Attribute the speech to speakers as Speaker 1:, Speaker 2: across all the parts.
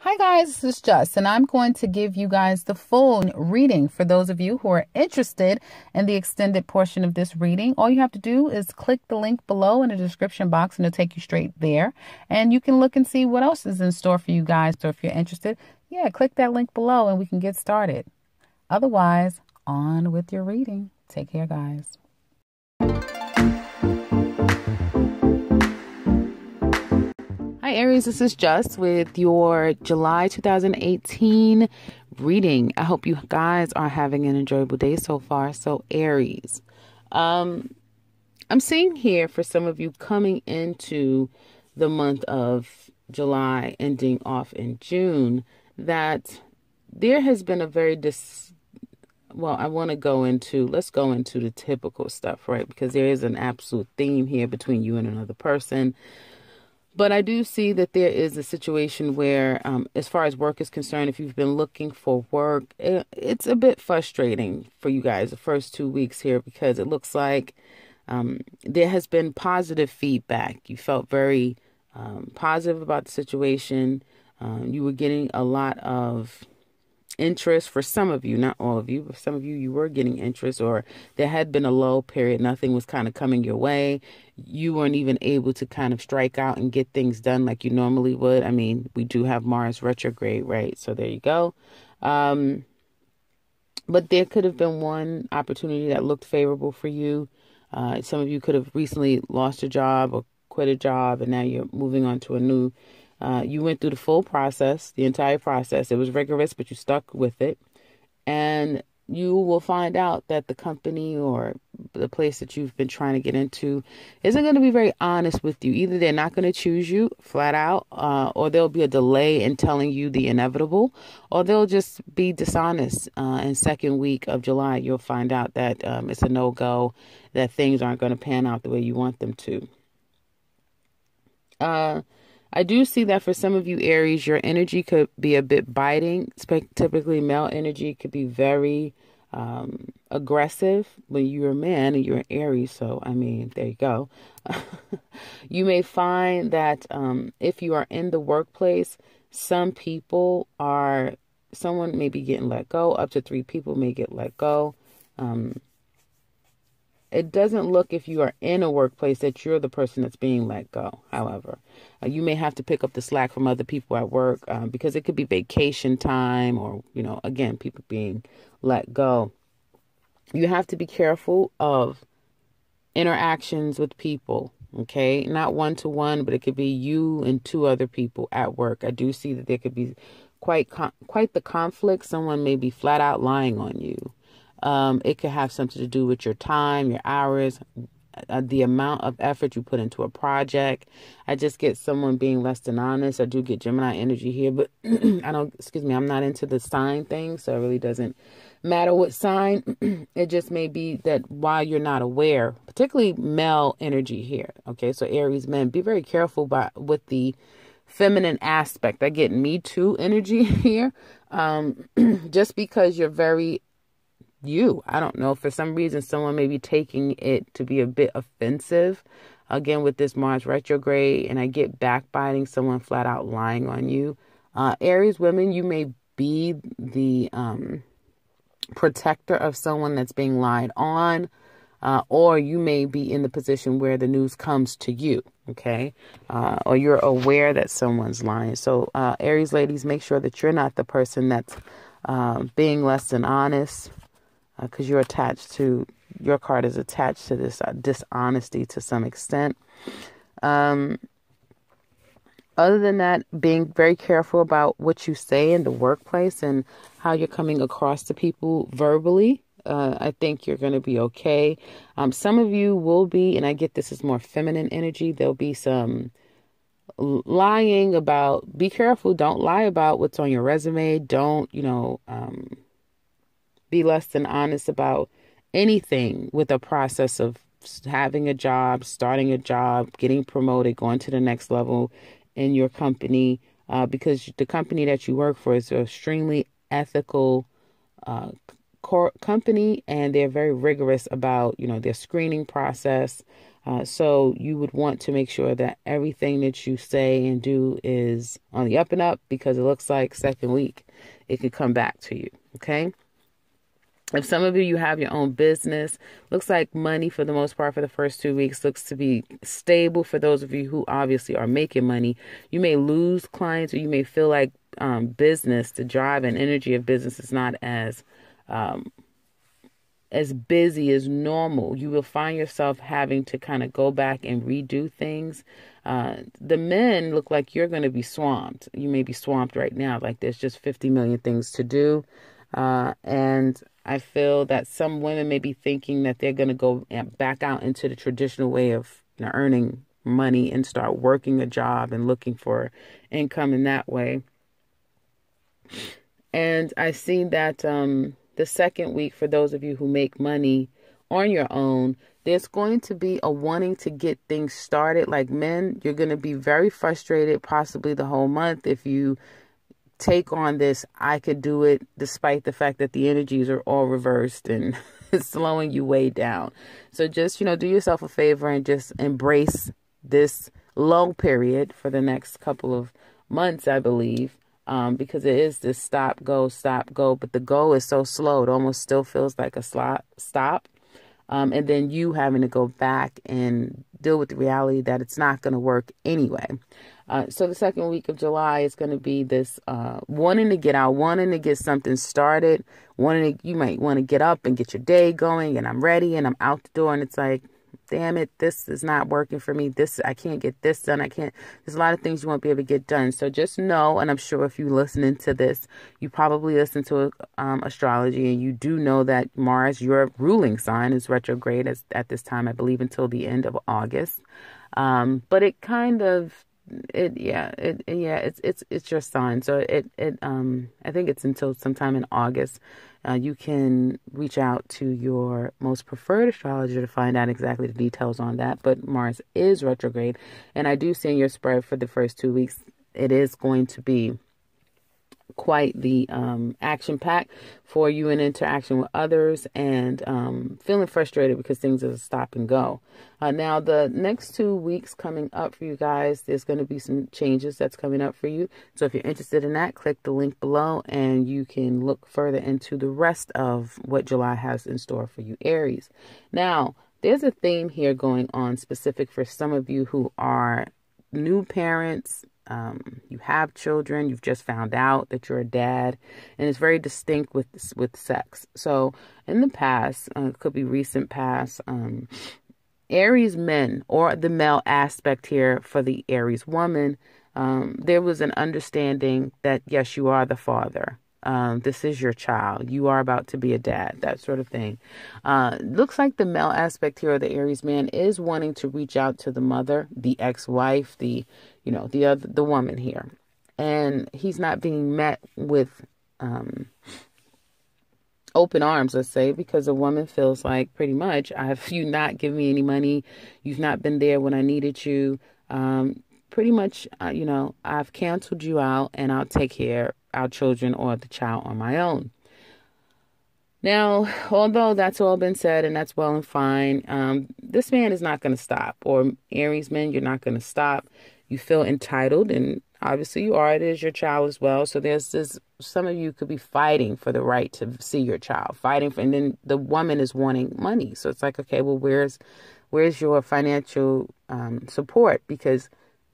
Speaker 1: Hi guys, this is Jess, and I'm going to give you guys the full reading. For those of you who are interested in the extended portion of this reading, all you have to do is click the link below in the description box and it'll take you straight there. And you can look and see what else is in store for you guys. So if you're interested, yeah, click that link below and we can get started. Otherwise, on with your reading. Take care, guys. Hi Aries, this is Just with your July 2018 reading. I hope you guys are having an enjoyable day so far. So Aries, I'm seeing here for some of you coming into the month of July, ending off in June, that there has been a very let's go into the typical stuff, right? Because there is an absolute theme here between you and another person. But I do see that there is a situation where, as far as work is concerned, if you've been looking for work, it's a bit frustrating for you guys the first 2 weeks here, because it looks like there has been positive feedback. You felt very positive about the situation. You were getting a lot of interest for some of you, not all of you, but some of you, you were getting interest, or there had been a lull period. Nothing was kind of coming your way. You weren't even able to kind of strike out and get things done like you normally would. I mean, we do have Mars retrograde, right? So there you go. But there could have been one opportunity that looked favorable for you. Some of you could have recently lost a job or quit a job, and now you're moving on to a new. You went through the full process, the entire process. It was rigorous, but you stuck with it. And you will find out that the company or the place that you've been trying to get into isn't going to be very honest with you. Either they're not going to choose you flat out, or there'll be a delay in telling you the inevitable, or they'll just be dishonest. In second week of July, you'll find out that it's a no-go, that things aren't going to pan out the way you want them to. I do see that for some of you Aries, your energy could be a bit biting. Typically, male energy could be very aggressive when you're a man and you're an Aries. So, I mean, there you go. You may find that if you are in the workplace, someone may be getting let go. Up to 3 people may get let go. It doesn't look, if you are in a workplace, that you're the person that's being let go. However, you may have to pick up the slack from other people at work because it could be vacation time or, again, people being let go. You have to be careful of interactions with people, okay? Not one-to-one, but it could be you and 2 other people at work. I do see that there could be quite the conflict. Someone may be flat out lying on you. It could have something to do with your time, your hours, the amount of effort you put into a project. I just get someone being less than honest. I do get Gemini energy here, but I'm not into the sign thing, so it really doesn't matter what sign. It just may be that while you're not aware, particularly male energy here. Okay, so Aries men, be very careful with the feminine aspect. I get Me Too energy here. Just because you're very I don't know, for some reason someone may be taking it to be a bit offensive, again with this Mars retrograde, and I get backbiting, someone flat out lying on you. Aries women, you may be the protector of someone that's being lied on, or you may be in the position where the news comes to you, okay, or you're aware that someone's lying. So Aries ladies, make sure that you're not the person that's being less than honest, because your card is attached to this dishonesty to some extent. Other than that, being very careful about what you say in the workplace and how you're coming across to people verbally. I think you're going to be okay. Some of you will be, and I get this is more feminine energy, there'll be some lying about, be careful, don't lie about what's on your resume. Don't, be less than honest about anything with a process of having a job, starting a job, getting promoted, going to the next level in your company, because the company that you work for is an extremely ethical company, and they're very rigorous about, their screening process. So you would want to make sure that everything that you say and do is on the up and up, because it looks like second week it could come back to you. Okay. If some of you have your own business, looks like money for the most part for the first 2 weeks looks to be stable. For those of you who obviously are making money, you may lose clients, or you may feel like business, the drive and energy of business is not as busy as normal. You will find yourself having to kind of go back and redo things. The men look like you're going to be swamped. You may be swamped right now, like there's just 50 million things to do. And I feel that some women may be thinking that they're going to go back out into the traditional way of earning money and start working a job and looking for income in that way. And I see that the second week, for those of you who make money on your own, there's going to be a wanting to get things started. Like men, you're going to be very frustrated possibly the whole month if you take on this I could do it, despite the fact that the energies are all reversed and it's slowing you way down. So just, do yourself a favor and just embrace this low period for the next couple of months, I believe, because it is this stop, go, but the go is so slow. It almost still feels like a stop. And then you having to go back and deal with the reality that it's not going to work anyway. So the second week of July is going to be this wanting to get out, wanting to get something started, you might want to get up and get your day going, and I'm ready and I'm out the door, and it's like, damn it, this is not working for me. I can't get this done. There's a lot of things you won't be able to get done. So just know, and I'm sure if you're listening to this, you probably listen to astrology, and you do know that Mars, your ruling sign, is retrograde at this time, I believe, until the end of August. But it kind of, it's your sign. So I think it's until sometime in August. You can reach out to your most preferred astrologer to find out exactly the details on that. But Mars is retrograde, and I do see in your spread for the first 2 weeks, it is going to be quite the action pack for you in interaction with others, and feeling frustrated because things are stop and go. Now, the next 2 weeks coming up for you guys, there's going to be some changes that's coming up for you. So if you're interested in that, click the link below and you can look further into the rest of what July has in store for you, Aries. Now, there's a theme here going on specific for some of you who are new parents. You have children, you've just found out that you're a dad, and it's very distinct with sex. So in the past, it could be recent past, Aries men, or the male aspect here for the Aries woman, there was an understanding that, yes, you are the father. This is your child. You are about to be a dad, that sort of thing. Looks like the male aspect here of the Aries man is wanting to reach out to the mother, the ex-wife, the woman here. And he's not being met with open arms, let's say, because a woman feels like, pretty much, have you not given me any money? You've not been there when I needed you. Pretty much, I've canceled you out, and I'll take care of our children or the child on my own. Now, although that's all been said and that's well and fine, this man is not going to stop. Or Aries men, you're not going to stop. You feel entitled, and obviously you are. It is your child as well. So there's this, some of you could be fighting for the right to see your child, and then the woman is wanting money. So it's like, okay, well, where's your financial support? Because,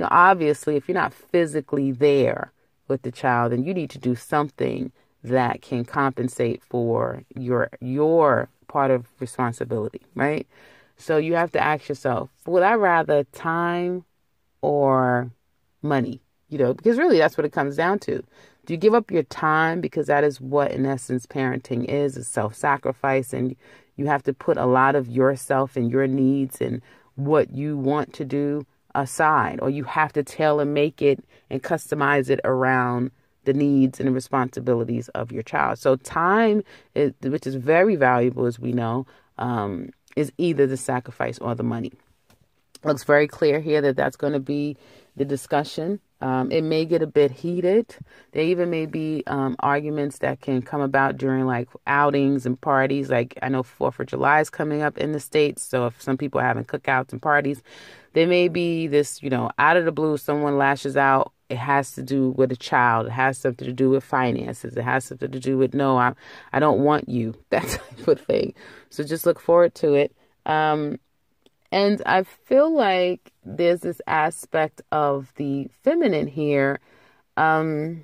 Speaker 1: obviously, if you're not physically there with the child, then you need to do something that can compensate for your part of responsibility, right? So you have to ask yourself, would I rather time or money? Because really that's what it comes down to. Do you give up your time? Because that is what, in essence, parenting is self-sacrifice, and you have to put a lot of yourself and your needs and what you want to do aside, or you have to tailor make it and customize it around the needs and the responsibilities of your child. So time, which is very valuable, as we know, is either the sacrifice or the money. Looks very clear here that that's going to be the discussion It may get a bit heated. There even may be arguments that can come about during like outings and parties. Like I know 4th of July is coming up in the States. So if some people are having cookouts and parties, there may be this, out of the blue, someone lashes out. It has to do with a child. It has something to do with finances. It has something to do with, no, I don't want you, that type of thing. So just look forward to it. And I feel like there's this aspect of the feminine here, turning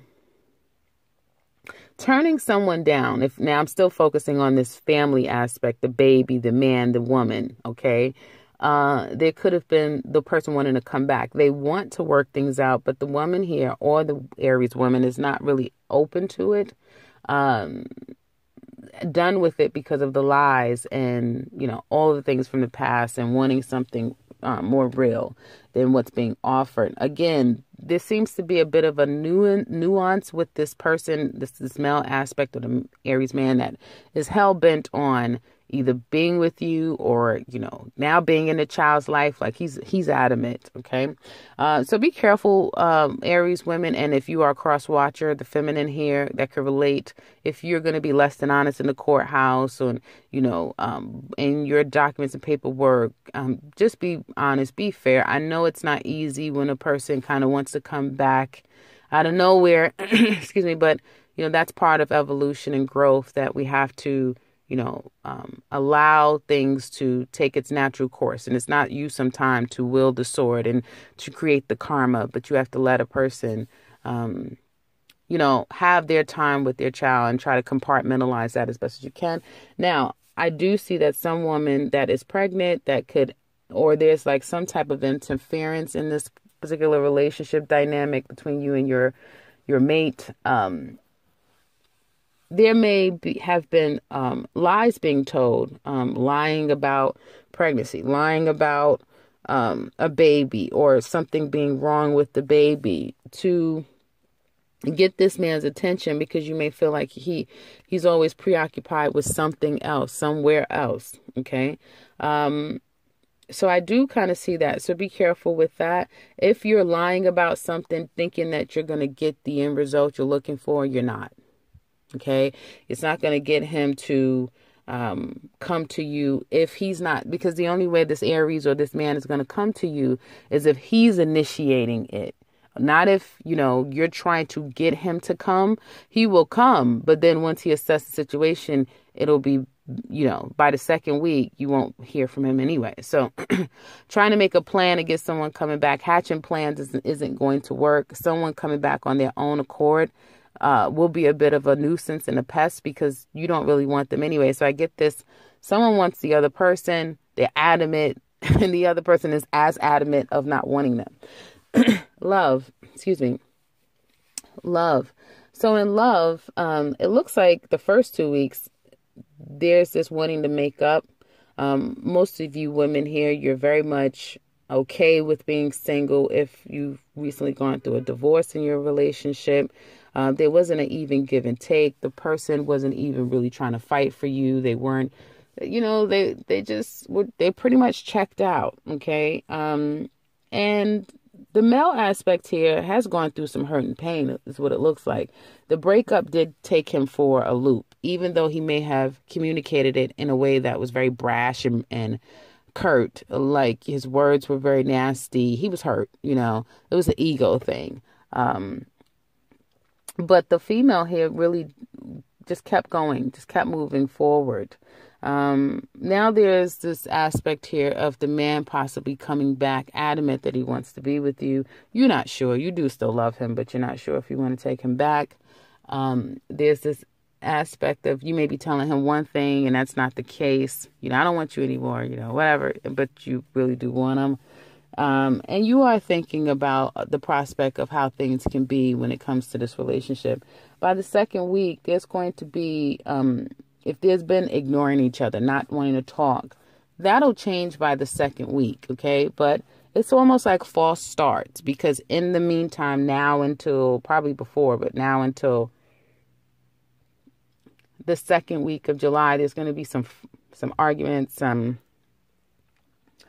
Speaker 1: someone down. If now I'm still focusing on this family aspect, the baby, the man, the woman, okay? There could have been the person wanting to come back. They want to work things out, but the woman here or the Aries woman is not really open to it. Done with it because of the lies and, all the things from the past and wanting something more real than what's being offered. Again, there seems to be a bit of a nuance with this person, this male aspect of the Aries man that is hell-bent on either being with you or, now being in the child's life. Like he's adamant. Okay. So be careful, Aries women. And if you are a cross watcher, the feminine here that could relate, if you're going to be less than honest in the courthouse or, in your documents and paperwork, just be honest, be fair. I know it's not easy when a person kind of wants to come back out of nowhere, excuse me, but, that's part of evolution and growth that we have to, allow things to take its natural course. And it's not you sometime to wield the sword and to create the karma, but you have to let a person, have their time with their child and try to compartmentalize that as best as you can. Now, I do see that some woman that is pregnant that could, or there's like some type of interference in this particular relationship dynamic between you and your mate. There may have been lies being told, lying about pregnancy, lying about a baby or something being wrong with the baby to get this man's attention, because you may feel like he's always preoccupied with something else, somewhere else. Okay. So I do kind of see that. So be careful with that. If you're lying about something, thinking that you're going to get the end result you're looking for, you're not. Okay. It's not going to get him to come to you if he's not, because the only way this Aries or this man is going to come to you is if he's initiating it. Not if, you're trying to get him to come. He will come. But then once he assesses the situation, it'll be, by the second week, you won't hear from him anyway. So trying to make a plan to get someone coming back, hatching plans isn't going to work. Someone coming back on their own accord will be a bit of a nuisance and a pest because you don't really want them anyway. So I get this. Someone wants the other person. They're adamant. And the other person is as adamant of not wanting them. Love. So in love, it looks like the first 2 weeks, there's this wanting to make up. Most of you women here, you're very much okay with being single if you've recently gone through a divorce in your relationship. There wasn't an even give and take. The person wasn't even really trying to fight for you. They weren't, they pretty much checked out. Okay. And the male aspect here has gone through some hurt and pain, is what it looks like. The breakup did take him for a loop, even though he may have communicated it in a way that was very brash and curt. Like his words were very nasty. He was hurt, it was an ego thing. But the female here really just kept going, just kept moving forward. Now there's this aspect here of the man possibly coming back, adamant that he wants to be with you. You're not sure. You do still love him, but you're not sure if you want to take him back. There's this aspect of you may be telling him one thing and that's not the case. I don't want you anymore, whatever, but you really do want him. And you are thinking about the prospect of how things can be when it comes to this relationship. By the second week, there's going to be, if there's been ignoring each other, not wanting to talk, that'll change by the second week. Okay. But it's almost like false starts, because in the meantime, now until probably before, but now until the second week of July, there's going to be some arguments,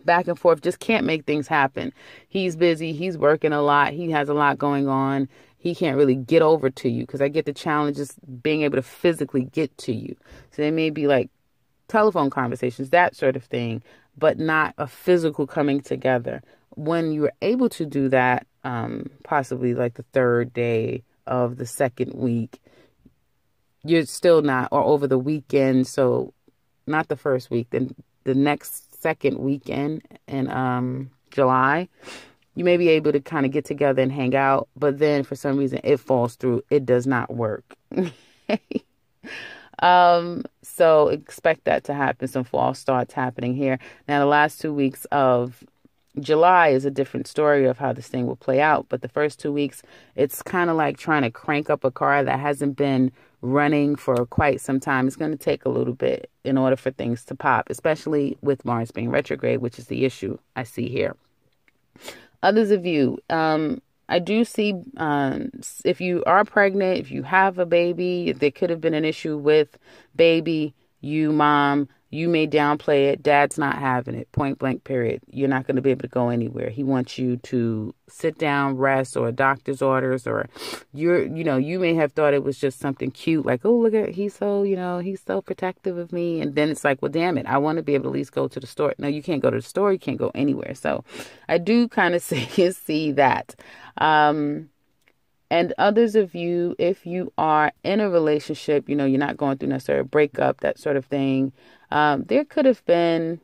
Speaker 1: back and forth, just can't make things happen. He's busy. He's working a lot. He has a lot going on. He can't really get over to you because I get the challenges being able to physically get to you. So they may be like telephone conversations, that sort of thing, but not a physical coming together. When you're able to do that, possibly like the third day of the second week, you're still not, or over the weekend. So not the first week, then the next second weekend in July, you may be able to kind of get together and hang out, but then for some reason it falls through. It does not work. So expect that to happen. Some false starts happening here. Now, the last 2 weeks of July is a different story of how this thing will play out. But the first 2 weeks, it's kind of like trying to crank up a car that hasn't been running for quite some time. It's going to take a little bit in order for things to pop, especially with Mars being retrograde, which is the issue I see here. Others of you, I do see if you are pregnant, if you have a baby, there could have been an issue with baby, you mom, you may downplay it. Dad's not having it, point blank, period. You're not going to be able to go anywhere. He wants you to sit down, rest, or doctor's orders, or you may have thought it was just something cute, like, oh, look at, he's so protective of me. And then it's like, well, damn it, I want to be able to at least go to the store. No, you can't go to the store. You can't go anywhere. So I do kind of see that. And others of you, if you are in a relationship, you're not going through necessarily a breakup, that sort of thing. There could have been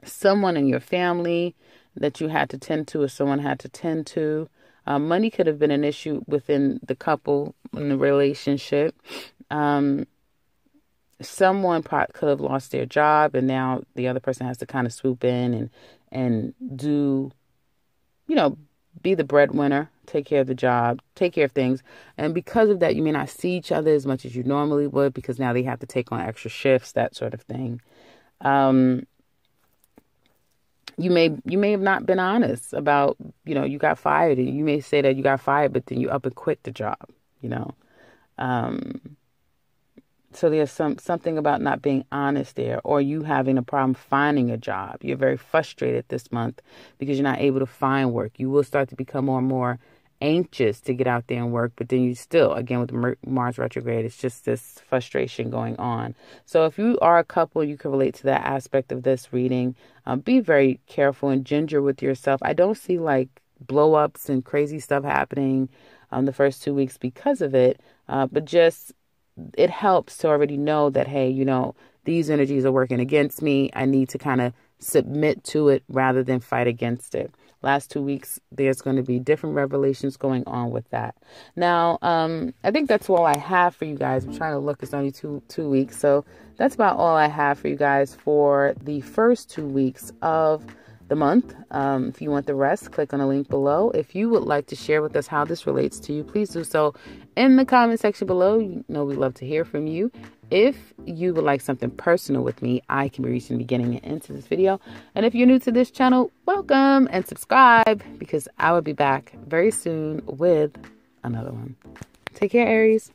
Speaker 1: someone in your family that you had to tend to, or someone had to tend to. Money could have been an issue within the couple, in the relationship. Someone could have lost their job, and now the other person has to kind of swoop in and do, be the breadwinner, take care of the job, take care of things. And because of that, you may not see each other as much as you normally would, because now they have to take on extra shifts, that sort of thing. You may have not been honest about, you got fired, and you may say that you got fired, but then you up and quit the job, So there's something about not being honest there, or you having a problem finding a job. You're very frustrated this month because you're not able to find work. You will start to become more and more anxious to get out there and work, but then you still, again, with Mars retrograde, it's just this frustration going on. So if you are a couple, you can relate to that aspect of this reading. Be very careful and ginger with yourself. I don't see like blow ups and crazy stuff happening the first 2 weeks because of it, but just it helps to already know that, hey, these energies are working against me. I need to kind of submit to it rather than fight against it. Last 2 weeks, there's going to be different revelations going on with that. Now, I think that's all I have for you guys. I'm trying to look. It's only two weeks. So that's about all I have for you guys for the first 2 weeks of the month. If you want the rest, click on the link below. If you would like to share with us how this relates to you, please do so in the comment section below. We'd love to hear from you. If you would like something personal with me, I can be reached in the beginning and end to this video. And if you're new to this channel, welcome and subscribe, because I will be back very soon with another one. Take care, Aries.